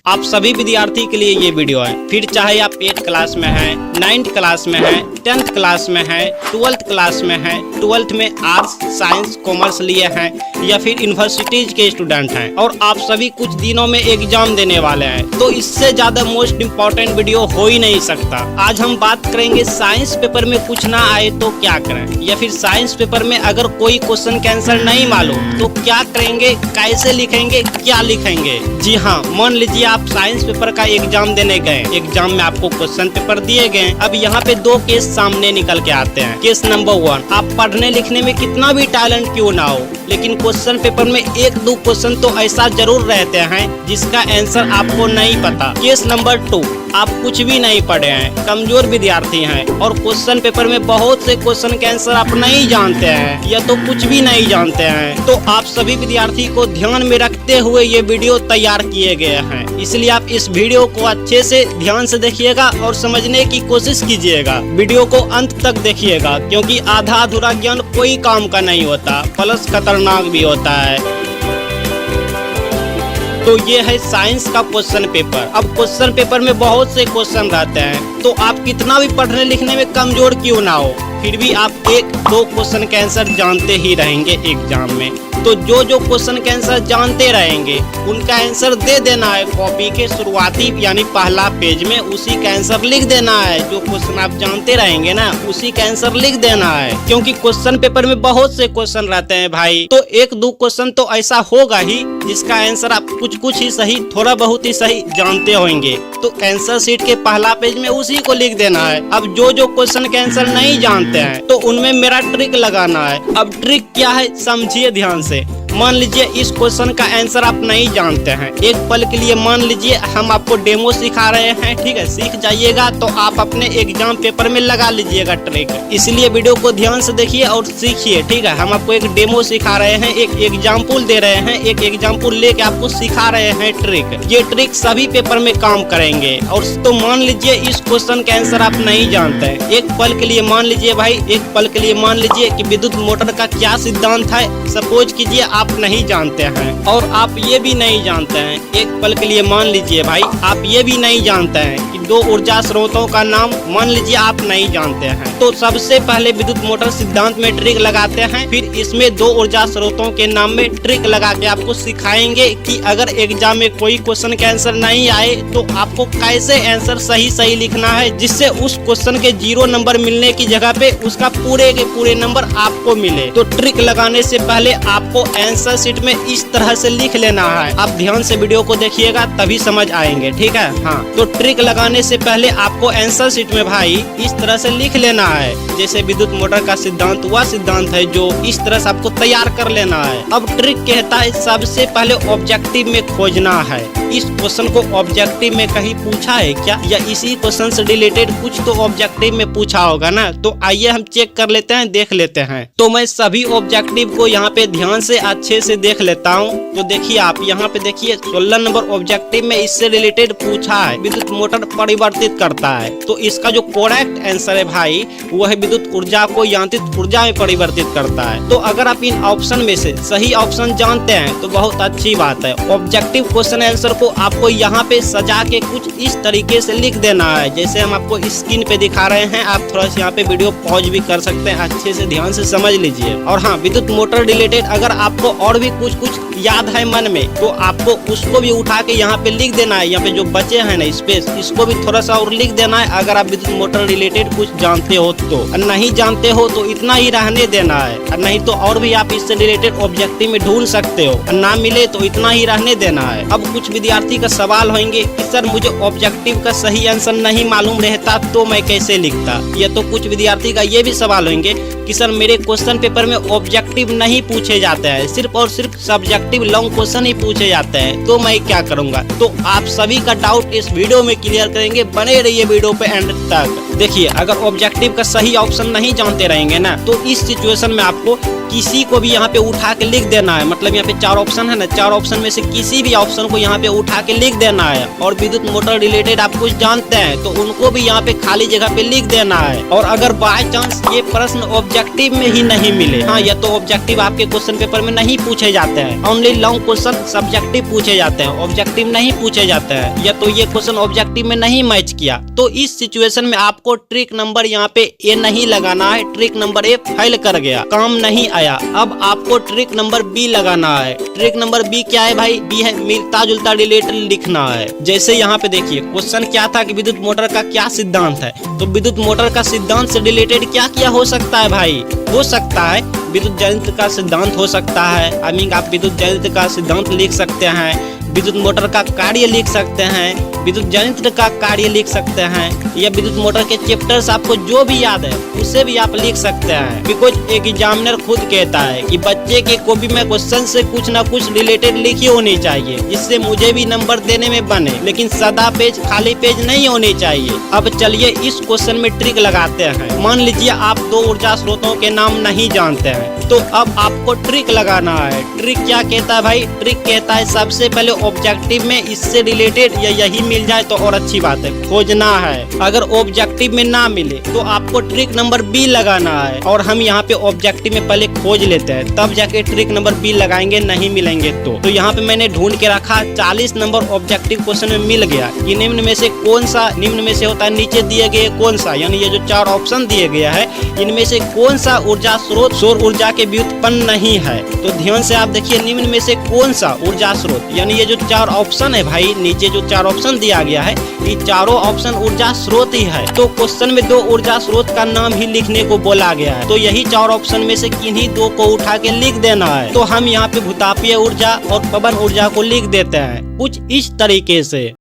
आप सभी विद्यार्थी के लिए ये वीडियो है। फिर चाहे आप 8th क्लास में हैं, 9th क्लास में हैं, 10th क्लास में हैं, 12th क्लास में हैं, 12th में आर्ट्स, साइंस, कॉमर्स लिए हैं या फिर यूनिवर्सिटीज के स्टूडेंट हैं और आप सभी कुछ दिनों में एग्जाम देने वाले हैं, तो इससे ज्यादा मोस्ट इम्पोर्टेंट वीडियो हो ही नहीं सकता। आज हम बात करेंगे साइंस पेपर में कुछ ना आए तो क्या करें, या फिर साइंस पेपर में अगर कोई क्वेश्चन का आंसर नहीं मालूम तो क्या करेंगे, कैसे लिखेंगे, क्या लिखेंगे। जी हाँ, मान लीजिए आप साइंस पेपर का एग्जाम देने गए, एग्जाम में आपको क्वेश्चन पेपर दिए गए। अब यहाँ पे दो केस सामने निकल के आते हैं। केस नंबर 1, आप पढ़ने लिखने में कितना भी टैलेंट क्यों ना हो, लेकिन क्वेश्चन पेपर में 1-2 क्वेश्चन तो ऐसा जरूर रहते हैं जिसका आंसर आपको नहीं पता। केस नंबर 2, आप कुछ भी नहीं पढ़े हैं, कमजोर विद्यार्थी हैं और क्वेश्चन पेपर में बहुत से क्वेश्चन के आंसर आप नहीं जानते हैं या तो कुछ भी नहीं जानते हैं। तो आप सभी विद्यार्थी को ध्यान में रखते हुए ये वीडियो तैयार किए गए हैं, इसलिए आप इस वीडियो को अच्छे से ध्यान से देखिएगा और समझने की कोशिश कीजिएगा। वीडियो को अंत तक देखिएगा, क्योंकि आधा अधूरा ज्ञान कोई काम का नहीं होता, प्लस खतरनाक भी होता है। तो ये है साइंस का क्वेश्चन पेपर। अब क्वेश्चन पेपर में बहुत से क्वेश्चन रहते हैं, तो आप कितना भी पढ़ने लिखने में कमजोर क्यों ना हो, फिर भी आप 1-2 क्वेश्चन के आंसर जानते ही रहेंगे एग्जाम में। तो जो क्वेश्चन के आंसर जानते रहेंगे उनका आंसर दे देना है कॉपी के शुरुआती यानी पहला पेज में, उसी का आंसर लिख देना है। जो क्वेश्चन आप जानते रहेंगे ना, उसी का आंसर लिख देना है, क्योंकि क्वेश्चन पेपर में बहुत से क्वेश्चन रहते हैं भाई। तो 1-2 क्वेश्चन तो ऐसा होगा ही जिसका आंसर आप कुछ ही सही, थोड़ा बहुत ही सही जानते होंगे, तो आंसर शीट के पहला पेज में उसी को लिख देना है। अब जो क्वेश्चन के आंसर नहीं जानते हैं तो उनमें मेरा ट्रिक लगाना है। अब ट्रिक क्या है समझिए ध्यान से। मान लीजिए इस क्वेश्चन का आंसर आप नहीं जानते हैं, एक पल के लिए मान लीजिए हम आपको डेमो सिखा रहे हैं, ठीक है, सीख जाइएगा तो आप अपने एग्जाम पेपर में लगा लीजिएगा ट्रिक। इसलिए वीडियो को ध्यान से देखिए और सीखिए, ठीक है। हम आपको एक डेमो सिखा रहे हैं, एक एग्जाम्पल दे रहे हैं, एक एग्जाम्पल लेके आपको सिखा रहे हैं ट्रिक। ये ट्रिक सभी पेपर में काम करेंगे। और तो मान लीजिए इस क्वेश्चन का आंसर आप नहीं जानते हैं, एक पल के लिए मान लीजिए भाई, एक पल के लिए मान लीजिए कि विद्युत मोटर का क्या सिद्धांत है, सपोज कीजिए आप नहीं जानते हैं और आप ये भी नहीं जानते हैं, एक पल के लिए मान लीजिए भाई आप ये भी नहीं जानते हैं कि 2 ऊर्जा स्रोतों का नाम मान लीजिए आप नहीं जानते हैं। तो सबसे पहले विद्युत मोटर सिद्धांत में ट्रिक लगाते हैं, फिर इसमें 2 ऊर्जा स्रोतों के नाम में ट्रिक लगा के आपको सिखाएंगे कि अगर एग्जाम में कोई क्वेश्चन का आंसर नहीं आए तो आपको कैसे आंसर सही लिखना है, जिससे उस क्वेश्चन के 0 नंबर मिलने की जगह पे उसका पूरे के पूरे नंबर आपको मिले। तो ट्रिक लगाने से पहले आपको आंसर शीट में इस तरह से लिख लेना है। आप ध्यान से वीडियो को देखिएगा तभी समझ आएंगे, ठीक है। हाँ, तो ट्रिक लगाने से पहले आपको आंसर शीट में भाई इस तरह से लिख लेना है, जैसे विद्युत मोटर का सिद्धांत वह सिद्धांत है, जो इस तरह से आपको तैयार कर लेना है। अब ट्रिक कहता है सबसे पहले ऑब्जेक्टिव में खोजना है। इस क्वेश्चन को ऑब्जेक्टिव में कहीं पूछा है क्या, या इसी क्वेश्चन से रिलेटेड कुछ तो ऑब्जेक्टिव में पूछा होगा ना। तो आइए हम चेक कर लेते हैं, देख लेते हैं। तो मैं सभी ऑब्जेक्टिव को यहाँ पे ध्यान से अच्छे से देख लेता हूँ। तो देखिए आप यहाँ पे देखिए 16 नंबर ऑब्जेक्टिव में इससे रिलेटेड पूछा है, विद्युत मोटर परिवर्तित करता है। तो इसका जो करेक्ट आंसर है भाई वो है विद्युत ऊर्जा को यांत्रिक ऊर्जा में परिवर्तित करता है। तो अगर आप इन ऑप्शन में से सही ऑप्शन जानते हैं तो बहुत अच्छी बात है। ऑब्जेक्टिव क्वेश्चन आंसर को आपको यहाँ पे सजा के कुछ इस तरीके से लिख देना है, जैसे हम आपको स्क्रीन पे दिखा रहे हैं। आप थोड़ा सा यहाँ पे वीडियो पॉज भी कर सकते हैं, अच्छे से ध्यान से समझ लीजिए। और हाँ, विद्युत मोटर रिलेटेड अगर आपको और भी कुछ याद है मन में तो आपको उसको भी उठा के यहाँ पे लिख देना है। यहाँ पे जो बचे हैं ना स्पेस, इसको भी थोड़ा सा और लिख देना है अगर आप विद्युत मोटर रिलेटेड कुछ जानते हो तो। नहीं जानते हो तो इतना ही रहने देना है, और नहीं तो और भी आप इससे रिलेटेड ऑब्जेक्टिव में ढूंढ सकते हो, ना मिले तो इतना ही रहने देना है। अब कुछ विद्यार्थी का सवाल होंगे कि सर मुझे ऑब्जेक्टिव का सही आंसर नहीं मालूम रहता तो मैं कैसे लिखता, या तो कुछ विद्यार्थी का ये भी सवाल होंगे कि सर मेरे क्वेश्चन पेपर में ऑब्जेक्टिव नहीं पूछे जाते हैं, सिर्फ और सिर्फ सब्जेक्टिव लॉन्ग क्वेश्चन ही पूछे जाते हैं, तो मैं क्या करूंगा। तो आप सभी का डाउट इस वीडियो में क्लियर करेंगे, बने रहिए वीडियो पे एंड तक। देखिए अगर ऑब्जेक्टिव का सही ऑप्शन नहीं जानते रहेंगे ना, तो इस सिचुएशन में आपको किसी को भी यहाँ पे उठा के लिख देना है। मतलब यहाँ पे 4 ऑप्शन है ना, 4 ऑप्शन में से किसी भी ऑप्शन को यहाँ पे उठा के लिख देना है। और विद्युत मोटर रिलेटेड आप कुछ जानते हैं तो उनको भी यहाँ पे खाली जगह पे लिख देना है। और अगर बाय चांस ये प्रश्न ऑब्जेक्टिव में ही नहीं मिले, हाँ या तो ऑब्जेक्टिव आपके क्वेश्चन पेपर में नहीं पूछे जाते हैं, ओनली लॉन्ग क्वेश्चन सब्जेक्टिव पूछे जाते हैं, ऑब्जेक्टिव नहीं पूछे जाते हैं, या तो ये क्वेश्चन ऑब्जेक्टिव में नहीं मैच किया, तो इस सिचुएशन में आपको ट्रिक नंबर यहाँ पे ए नहीं लगाना है। ट्रिक नंबर ए फेल कर गया, काम नहीं आया। अब आपको ट्रिक नंबर बी लगाना है। ट्रिक नंबर बी क्या है भाई? बी है मिलता जुलता रिलेटेड लिखना है। जैसे यहाँ पे देखिए क्वेश्चन क्या था कि विद्युत मोटर का क्या सिद्धांत है, तो विद्युत मोटर का सिद्धांत से रिलेटेड क्या क्या हो सकता है भाई? हो सकता है विद्युत जनित्र का सिद्धांत हो सकता है। आई मीन आप विद्युत जनित्र का सिद्धांत लिख सकते हैं, विद्युत मोटर का कार्य लिख सकते हैं, विद्युत जनित्र का कार्य लिख सकते हैं, या विद्युत मोटर के चैप्टर्स आपको जो भी याद है उसे भी आप लिख सकते हैं। बिकॉज एक एग्जामिनर खुद कहता है कि बच्चे के कॉपी में क्वेश्चन से कुछ ना कुछ रिलेटेड लिखी होनी चाहिए जिससे मुझे भी नंबर देने में बने, लेकिन सदा पेज खाली पेज नहीं होनी चाहिए। अब चलिए इस क्वेश्चन में ट्रिक लगाते हैं। मान लीजिए आप दो ऊर्जा स्रोतों के नाम नहीं जानते हैं, तो अब आपको ट्रिक लगाना है। ट्रिक क्या कहता है भाई? ट्रिक कहता है सबसे पहले ऑब्जेक्टिव में इससे रिलेटेड या यही मिल जाए तो और अच्छी बात है, खोजना है। अगर ऑब्जेक्टिव में ना मिले तो आपको ट्रिक नंबर बी लगाना है। और हम यहाँ पे ऑब्जेक्टिव में पहले खोज लेते हैं, तब जाके ट्रिक नंबर बी लगाएंगे, नहीं मिलेंगे तो यहाँ पे मैंने ढूंढ के रखा 40 नंबर ऑब्जेक्टिव क्वेश्चन में मिल गया कि निम्न में से कौन सा, निम्न में से होता है नीचे दिए गए कौन सा, यानी ये जो 4 ऑप्शन दिए गया है इनमें से कौन सा ऊर्जा स्रोत सौर ऊर्जा के व्युत्पन्न नहीं है। तो ध्यान से आप देखिए निम्न में से कौन सा ऊर्जा स्रोत, यानी ये जो 4 ऑप्शन है भाई, नीचे जो 4 ऑप्शन दिया गया है ये चारों ऑप्शन ऊर्जा स्रोत ही है। तो क्वेश्चन में 2 ऊर्जा स्रोत का नाम ही लिखने को बोला गया है, तो यही 4 ऑप्शन में से किन्हीं 2 को उठा के लिख देना है। तो हम यहाँ पे भूतापीय ऊर्जा और पवन ऊर्जा को लिख देते हैं कुछ इस तरीके से।